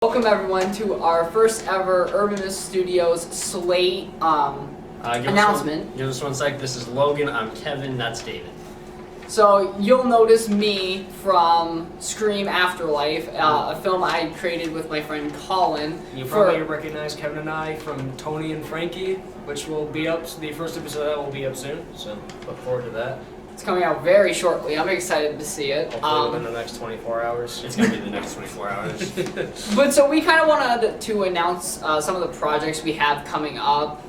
Welcome everyone to our first ever Urbanus Studios Slate announcement. Give us one sec. This is Logan. I'm Kevin. That's David. So you'll notice me from Scream Afterlife, a film I created with my friend Colin. You probably recognize Kevin and I from Tony and Frankie, which will be up. The first episode of that will be up soon, so look forward to that. It's coming out very shortly. I'm excited to see it. Hopefully within the next 24 hours. It's gonna be the next 24 hours. But so we kind of wanted to announce some of the projects we have coming up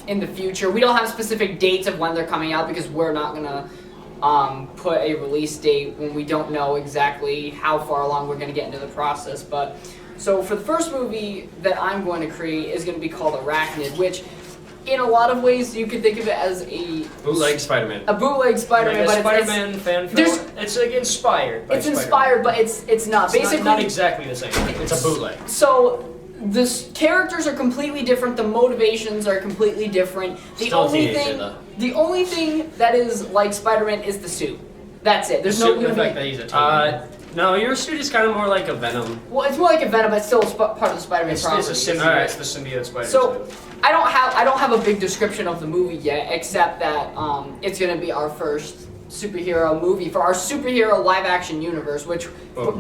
in the future. We don't have specific dates of when they're coming out because we're not gonna put a release date when we don't know exactly how far along we're gonna get into the process. But so for the first movie that I'm going to create is going to be called Arachnid, which in a lot of ways you could think of it as a bootleg Spider-Man. A bootleg Spider-Man, like a but Spider-Man fan film. It's like inspired. By it's inspired, but it's not. It's basically not exactly the same. It's a bootleg. So the characters are completely different. The motivations are completely different. The only thing that is like Spider-Man is the suit. That's it. There's no the fact that he's a teen. No, your suit is kind of more like a Venom. Well, it's more like a Venom, but it's still part of the Spider-Man property. It's a symbiote. Alright. It's the symbiote Spider-Man. So I don't have a big description of the movie yet, except that it's gonna be our first superhero movie for our superhero live-action universe, which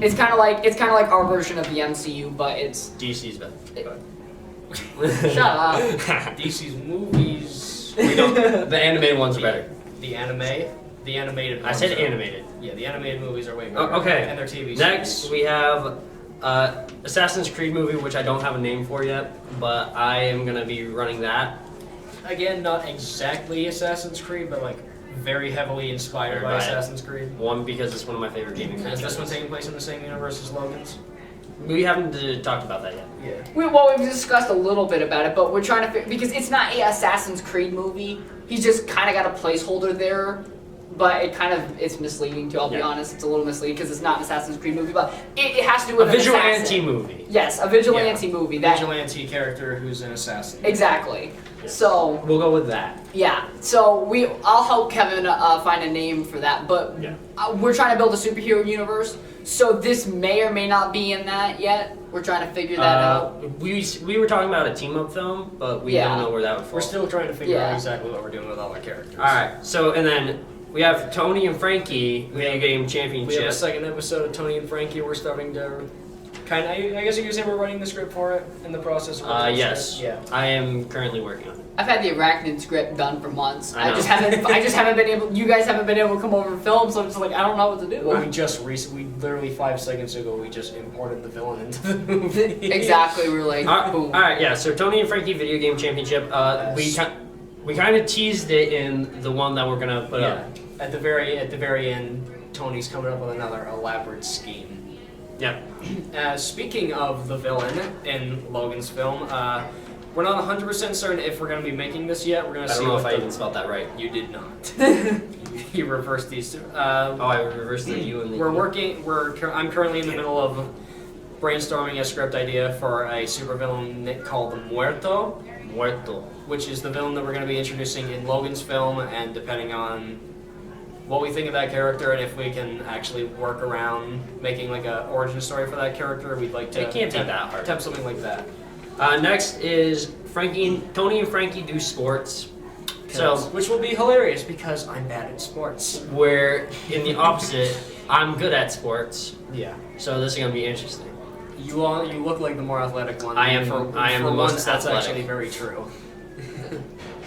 is kind of like our version of the MCU, but it's DC's better. Shut up. DC's movies. The animated ones are better. The animated. I said animated. Yeah, the animated movies are way better. Okay. And their TV series. Next, we have Assassin's Creed movie, which I don't have a name for yet, but I am gonna be running that. Again, not exactly Assassin's Creed, but like very heavily inspired by Right. Assassin's Creed. One, because it's one of my favorite gaming Is this one franchises. taking place in the same universe as Logan's? We haven't talked about that yet. Yeah. We've discussed a little bit about it, but we're trying to because it's not a Assassin's Creed movie. He's just kind of got a placeholder there, but it's misleading too. I'll be honest, it's a little misleading because it's not an Assassin's Creed movie, but it has to do with A an vigilante assassin. movie. Yes, a vigilante movie. That Vigilante character who's an assassin. exactly. Yes. So We'll go with that. yeah, so I'll help Kevin find a name for that, but Yeah. we're trying to build a superhero universe. So this may or may not be in that yet. We're trying to figure that out. We were talking about a team up film, but we don't know where that would fall. We're still trying to figure Yeah. out exactly what we're doing with all our characters. All right. So and then we have Tony and Frankie Video Game We Championship. have a second episode of Tony and Frankie. We're starting to kind of. I guess you could say we're writing the script for it in the process. Of writing the Yes. script. Yeah. I am currently working on it. I've had the Arachnid script done for months. I know. I just haven't been able. You guys haven't been able to come over and film, so I'm just like I don't know what to do. Well, we literally 5 seconds ago we just imported the villain into the movie. Exactly, we're like, All boom. right. Yeah. So Tony and Frankie Video Game Championship. We kind of teased it in the one that we're gonna put up. At the very end, Tony's coming up with another elaborate scheme. Yep. Speaking of the villain in Logan's film, we're not 100% certain if we're going to be making this yet. We're going I to don't see know what if I even spelled that right. You did not. You reversed these two. I reversed the U and the U. I'm currently in the middle of brainstorming a script idea for a supervillain called the Muerto, which is the villain that we're going to be introducing in Logan's film, and depending on what we think of that character and if we can actually work around making like a origin story for that character, we'd like to It can't be that hard. attempt something like that. Next is Tony and Frankie do sports. So Which will be hilarious because I'm bad at sports. where in the opposite, I'm good at sports. Yeah. So this is gonna be interesting. You look like the more athletic one. I am the most once, that's athletic. actually very true.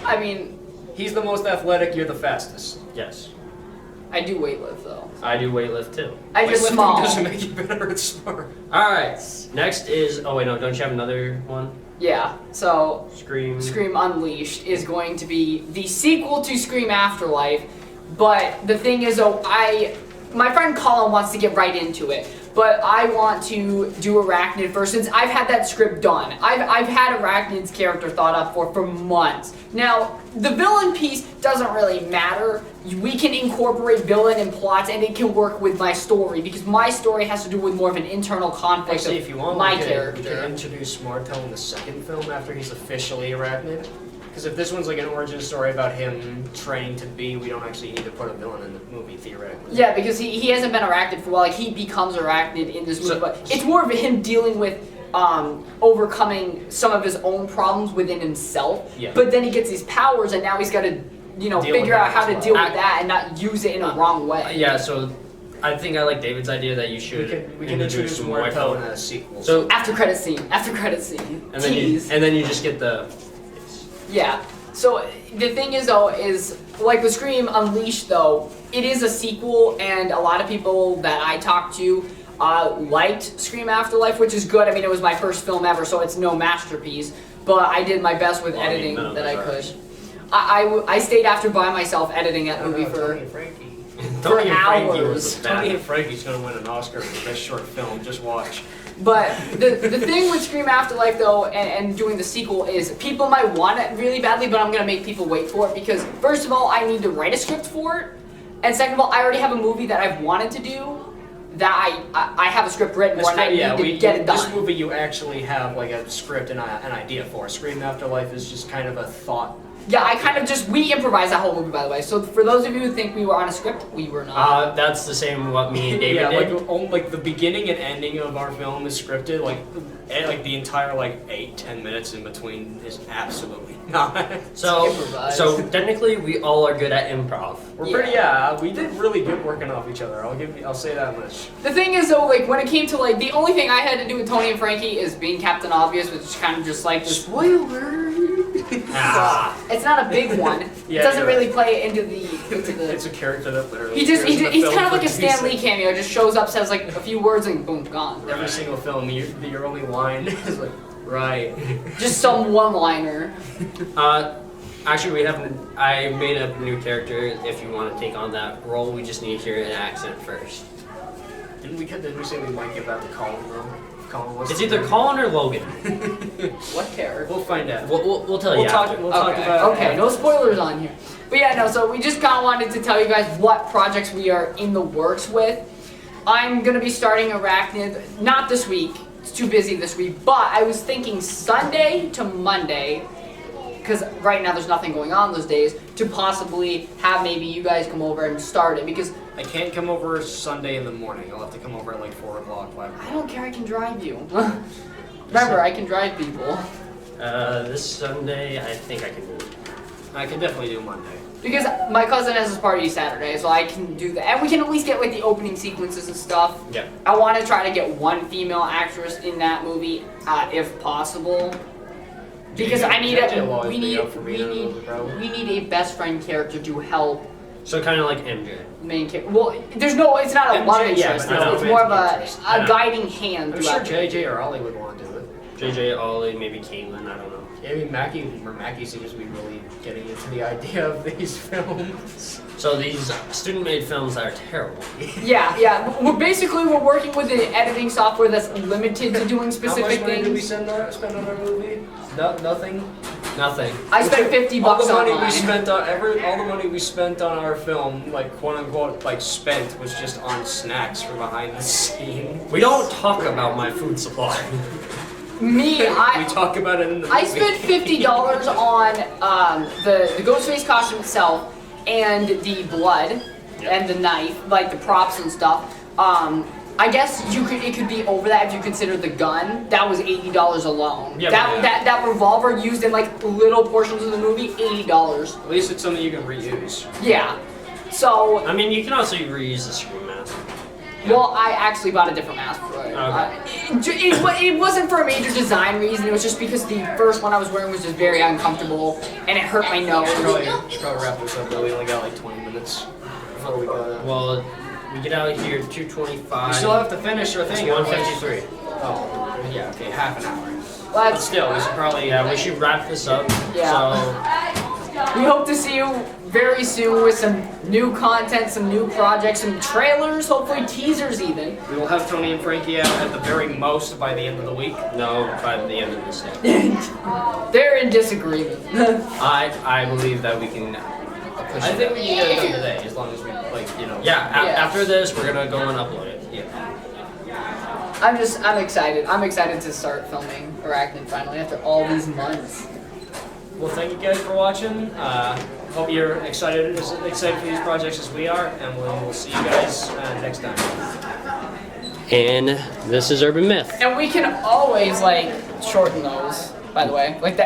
I mean, He's the most athletic, you're the fastest. Yes. I do weightlift though. I do weightlift too. I just Weightlifting small. doesn't make you better at sport. All right. Next is don't you have another one? Yeah. So Scream. Scream Unleashed is going to be the sequel to Scream Afterlife, but the thing is though, my friend Colin wants to get right into it, but I want to do Arachnid first since I've had that script done. I've had Arachnid's character thought up for months. Now, the villain piece doesn't really matter. We can incorporate villain and plots and it can work with my story because my story has to do with more of an internal conflict Actually, of if you want, my we character. can introduce Martel in the second film after he's officially Arachnid. Because if this one's like an origin story about him training to be, we don't actually need to put a villain in the movie theoretically. Yeah, because he hasn't been arachnid for a while. Like, he becomes arachnid in this movie, So- but it's more of him dealing with overcoming some of his own problems within himself. Yeah. But then he gets these powers, and now he's got to, Deal figure with out that how as to well. deal with that and not use it in a wrong way. Yeah, so I think I like David's idea that you should We can introduce some Muerto in Muerto. a sequel. So After credit scene. After credit scene. and then Tease. you just get the. Yeah. So the thing is though is like with Scream Unleashed though, it is a sequel and a lot of people that I talked to liked Scream Afterlife, which is good. I mean, it was my first film ever, so it's no masterpiece, but I did my best with Well, I mean, editing none of that I us are. could. I stayed after by myself editing that movie for Tony and Frankie. Tony and Frankie hours. was the Tony best. and Frankie's gonna win an Oscar for best short film. Just watch. But the thing with Scream Afterlife though, and doing the sequel is people might want it really badly, but I'm gonna make people wait for it because first of all, I need to write a script for it, and second of all, I already have a movie that I've wanted to do that I have a script written for, and I need to get it This done. movie you actually have like a script and an idea for. Scream Afterlife is just kind of a thought. Yeah, I kind of we improvised that whole movie by the way. So for those of you who think we were on a script, we were not. That's the same what me and David yeah, did. like the beginning and ending of our film is scripted. Like the entire 8-10 minutes in between is absolutely not. So Improvised. so technically we all are good at improv. We did really good working off each other. I'll say that much. The thing is though, like when it came to the only thing I had to do with Tony and Frankie is being Captain Obvious, which is kind of just like the spoiler. Ah. It's not a big one. Yeah, It doesn't you're really play into the It's a character that literally. he's appears in the he's film kind of for like a 2 Stan Lee seconds. cameo. Just shows up, says like a few words, and boom, gone. Every single film, your only line is like, right. Just some one-liner. Actually, I made a new character. If you want to take on that role, we just need to hear an accent first. Didn't we say we might give that to Colin though? Colin wants It's to either do it. Colin or Logan. What character? We'll find out. We'll tell you We'll talk. after. We'll talk about. it Okay, no after. spoilers on here. But yeah, no, so we just kind of wanted to tell you guys what projects we are in the works with. I'm going to be starting Arachnid, not this week, it's too busy this week, but I was thinking Sunday to Monday, because right now there's nothing going on those days, to possibly have maybe you guys come over and start it, because I can't come over Sunday in the morning. I'll have to come over at 4 o'clock. 5 o'clock. I don't care, I can drive you. Remember, I can drive people. This Sunday, I think I can do it. I can definitely do Monday. Because my cousin has his party Saturday, so I can do that. And we can at least get the opening sequences and stuff. Yeah. I want to try to get one female actress in that movie, if possible. Because I need JJ will always we be need up for me in a movie, probably. we need a best friend character to help So kind of like MJ. main character. Well, it's not a MJ, love yeah, interest. but no it's more of romantic interest. I a know. guiding hand. I'm sure throughout. JJ or Ollie would want to do it. JJ, Ollie, maybe Caitlin, I don't know. Yeah, I mean, Mackie seems to be really getting into the idea of these films. So these student-made films are terrible. Yeah. We're working with an editing software that's limited to doing How specific much money did we things. spend on our movie? Nothing. Nothing. I spent $50 All the on money mine. we spent on all the money we spent on our film, quote unquote, spent was just on snacks for behind the scene. We don't talk about my food supply. Me, We I talk about it in the movie. I spent $50 on the Ghostface costume itself and the blood and the knife, the props and stuff. I guess it could be over that if you consider the gun. That was $80 alone. Yeah, that revolver used in little portions of the movie, $80. At least it's something you can reuse. Yeah. So, I mean, you can also reuse the scream mask. well, I actually bought a different mask for it. Okay. It wasn't for a major design reason. It was just because the first one I was wearing was just very uncomfortable and it hurt my nose. Should probably wrap this up though. We only got 20 minutes before we go. Well, we get out here at 2:25. We still have to finish our It's thing. 1:53. Oh, yeah. Okay, half an hour. But But still, we should probably. Yeah, we should wrap this up. Yeah. We hope to see you very soon with some new content, some new projects, some trailers, hopefully teasers even. We will have Tony and Frankie out at the very most by the end of the week. So, no, by the end of this day. They're in disagreement. I believe that we can. I think we can get it done today, as long as we Yeah, Yeah. after this, we're gonna go and upload it. Yeah. I'm excited. I'm excited to start filming Arachnid finally after all these months. Well, thank you guys for watching. Hope you're excited for these projects as we are, and we'll see you guys next time. And this is Urban Myth. And we can always like shorten those, by the way. Like the